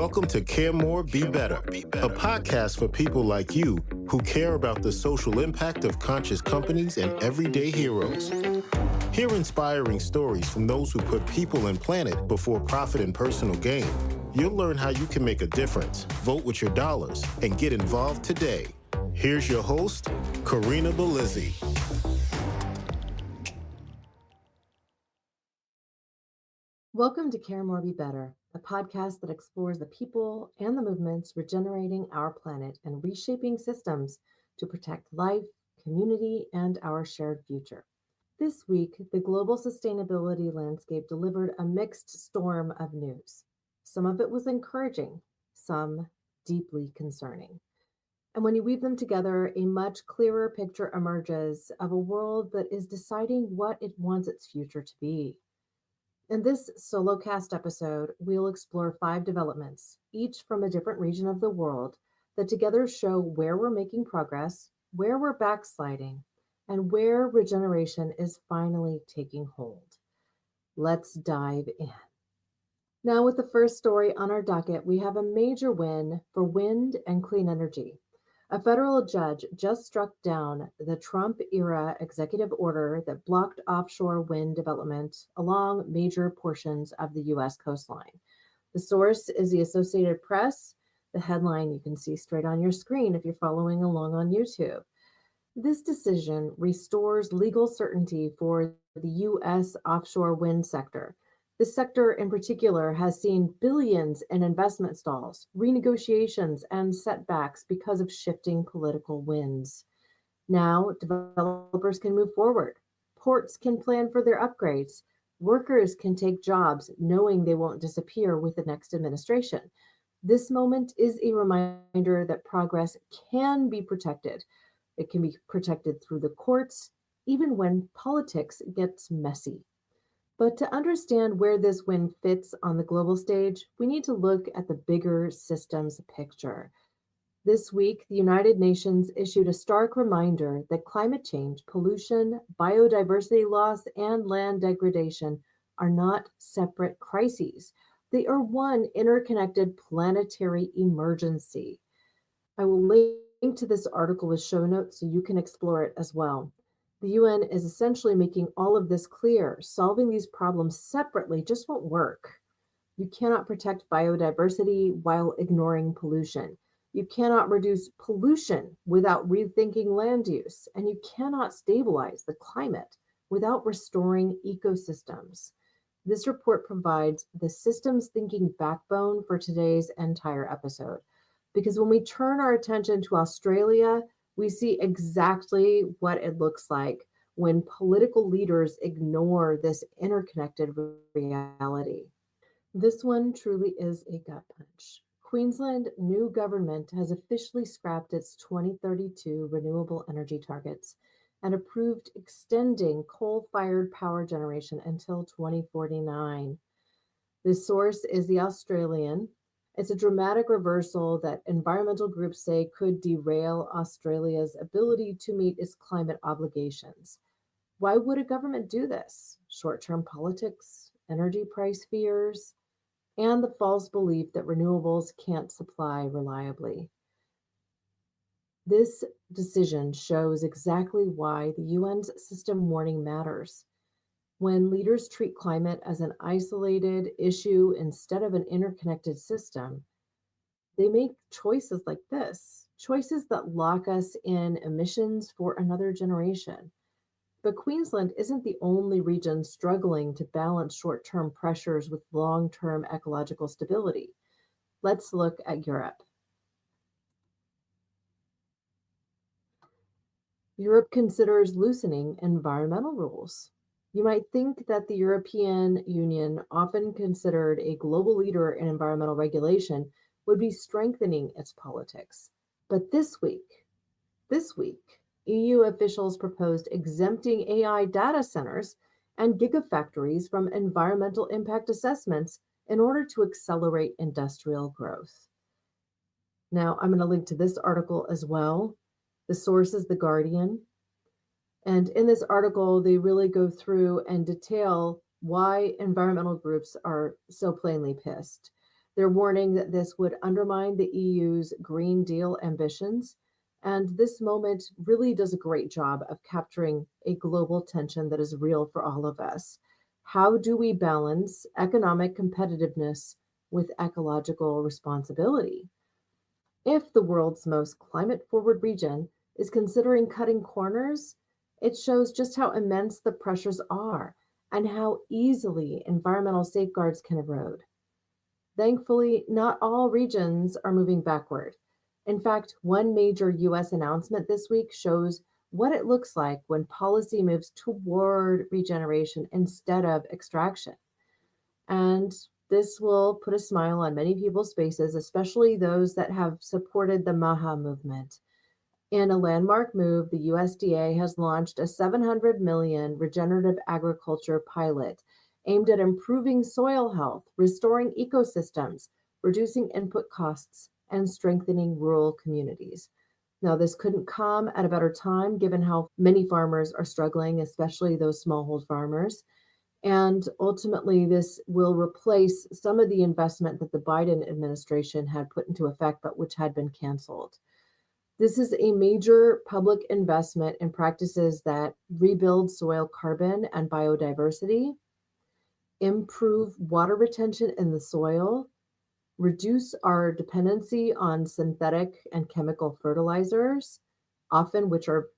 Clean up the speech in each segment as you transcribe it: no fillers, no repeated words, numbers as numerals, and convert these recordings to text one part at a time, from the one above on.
Welcome to Care More, Be Better, a podcast for people like you who care about the social impact of conscious companies and everyday heroes. Hear inspiring stories from those who put people and planet before profit and personal gain. You'll learn how you can make a difference, vote with your dollars, and get involved today. Here's your host, Corinna Bellizzi. Welcome to Care More, Be Better, a podcast that explores the people and the movements regenerating our planet and reshaping systems to protect life, community, and our shared future. This week, the global sustainability landscape delivered a mixed storm of news. Some of it was encouraging, some deeply concerning. And when you weave them together, a much clearer picture emerges of a world that is deciding what it wants its future to be. In this Solocast episode, we'll explore 5 developments, each from a different region of the world, that together show where we're making progress, where we're backsliding, and where regeneration is finally taking hold. Let's dive in. Now, with the first story on our docket, we have a major win for wind and clean energy. A federal judge just struck down the Trump-era executive order that blocked offshore wind development along major portions of the U.S. coastline. The source is the Associated Press. The headline you can see straight on your screen if you're following along on YouTube. This decision restores legal certainty for the U.S. offshore wind sector. This sector in particular has seen billions in investment stalls, renegotiations, and setbacks because of shifting political winds. Now, developers can move forward. Ports can plan for their upgrades. Workers can take jobs knowing they won't disappear with the next administration. This moment is a reminder that progress can be protected. It can be protected through the courts, even when politics gets messy. But to understand where this win fits on the global stage, we need to look at the bigger systems picture. This week, the United Nations issued a stark reminder that climate change, pollution, biodiversity loss, and land degradation are not separate crises. They are one interconnected planetary emergency. I will link to this article with show notes so you can explore it as well. The UN is essentially making all of this clear. Solving these problems separately just won't work. You cannot protect biodiversity while ignoring pollution. You cannot reduce pollution without rethinking land use. And you cannot stabilize the climate without restoring ecosystems. This report provides the systems thinking backbone for today's entire episode. Because when we turn our attention to Australia, we see exactly what it looks like when political leaders ignore this interconnected reality. This one truly is a gut punch. Queensland's new government has officially scrapped its 2032 renewable energy targets and approved extending coal-fired power generation until 2049. The source is the Australian. It's a dramatic reversal that environmental groups say could derail Australia's ability to meet its climate obligations. Why would a government do this? Short-term politics, energy price fears, and the false belief that renewables can't supply reliably. This decision shows exactly why the UN's system warning matters. When leaders treat climate as an isolated issue instead of an interconnected system, they make choices like this, choices that lock us in emissions for another generation. But Queensland isn't the only region struggling to balance short-term pressures with long-term ecological stability. Let's look at Europe. Europe considers loosening environmental rules. You might think that the European Union, often considered a global leader in environmental regulation, would be strengthening its politics. But this week, EU officials proposed exempting AI data centers and gigafactories from environmental impact assessments in order to accelerate industrial growth. Now, I'm going to link to this article as well. The source is The Guardian. And in this article, they really go through and detail why environmental groups are so plainly pissed. They're warning that this would undermine the EU's Green Deal ambitions. And this moment really does a great job of capturing a global tension that is real for all of us. How do we balance economic competitiveness with ecological responsibility? If the world's most climate forward region is considering cutting corners, it shows just how immense the pressures are and how easily environmental safeguards can erode. Thankfully, not all regions are moving backward. In fact, one major US announcement this week shows what it looks like when policy moves toward regeneration instead of extraction. And this will put a smile on many people's faces, especially those that have supported the MAHA movement. In a landmark move, the USDA has launched a 700 million regenerative agriculture pilot aimed at improving soil health, restoring ecosystems, reducing input costs, and strengthening rural communities. Now, this couldn't come at a better time given how many farmers are struggling, especially those smallhold farmers. And ultimately, this will replace some of the investment that the Biden administration had put into effect, but which had been canceled. This is a major public investment in practices that rebuild soil carbon and biodiversity, improve water retention in the soil, reduce our dependency on synthetic and chemical fertilizers, often which are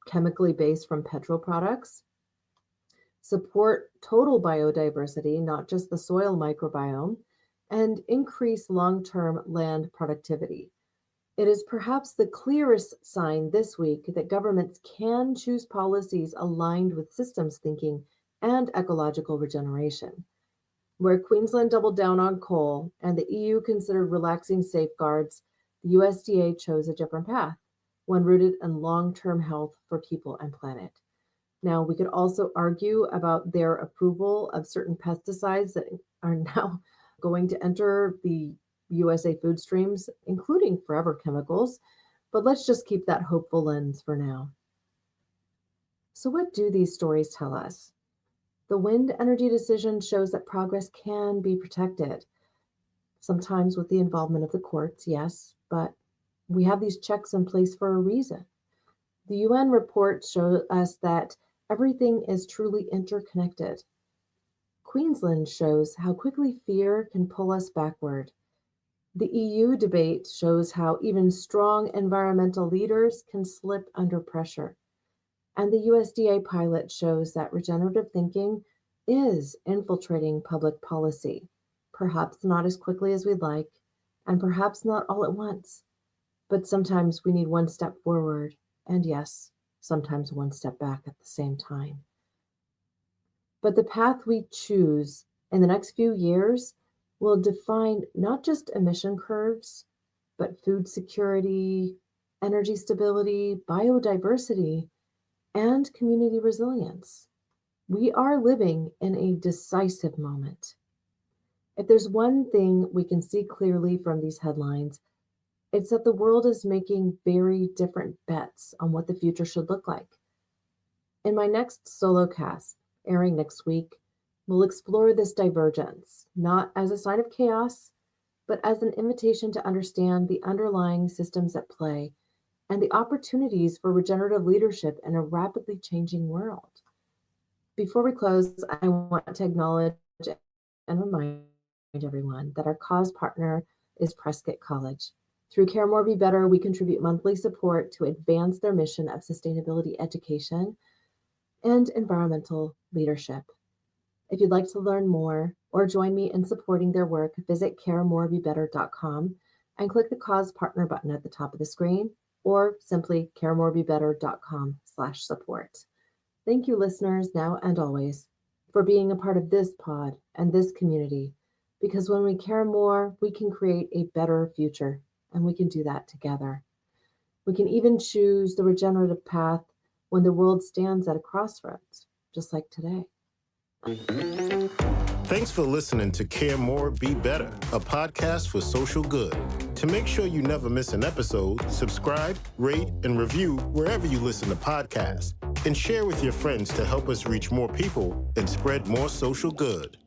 chemically based from petroproducts, support total biodiversity, not just the soil microbiome, and increase long-term land productivity. It is perhaps the clearest sign this week that governments can choose policies aligned with systems thinking and ecological regeneration. Where Queensland doubled down on coal and the EU considered relaxing safeguards, the USDA chose a different path, one rooted in long-term health for people and planet. Now, we could also argue about their approval of certain pesticides that are now going to enter the USA food streams, including forever chemicals, but let's just keep that hopeful lens for now. So, what do these stories tell us? The wind energy decision shows that progress can be protected, sometimes with the involvement of the courts, yes, but we have these checks in place for a reason. The UN report shows us that everything is truly interconnected. Queensland shows how quickly fear can pull us backward. The EU debate shows how even strong environmental leaders can slip under pressure. And the USDA pilot shows that regenerative thinking is infiltrating public policy, perhaps not as quickly as we'd like, and perhaps not all at once. But sometimes we need one step forward, and yes, sometimes one step back at the same time. But the path we choose in the next few years will define not just emission curves, but food security, energy stability, biodiversity, and community resilience. We are living in a decisive moment. If there's one thing we can see clearly from these headlines, it's that the world is making very different bets on what the future should look like. In my next Solocast, airing next week, we'll explore this divergence, not as a sign of chaos, but as an invitation to understand the underlying systems at play and the opportunities for regenerative leadership in a rapidly changing world. Before we close, I want to acknowledge and remind everyone that our cause partner is Prescott College. Through Care More Be Better, we contribute monthly support to advance their mission of sustainability education and environmental leadership. If you'd like to learn more or join me in supporting their work, visit caremorebebetter.com and click the Cause Partner button at the top of the screen, or simply caremorebebetter.com/support. Thank you, listeners, now and always, for being a part of this pod and this community, because when we care more, we can create a better future, and we can do that together. We can even choose the regenerative path when the world stands at a crossroads, just like today. Thanks for listening to Care More, Be Better, a podcast for social good. To make sure you never miss an episode, subscribe, rate, and review wherever you listen to podcasts, and share with your friends to help us reach more people and spread more social good.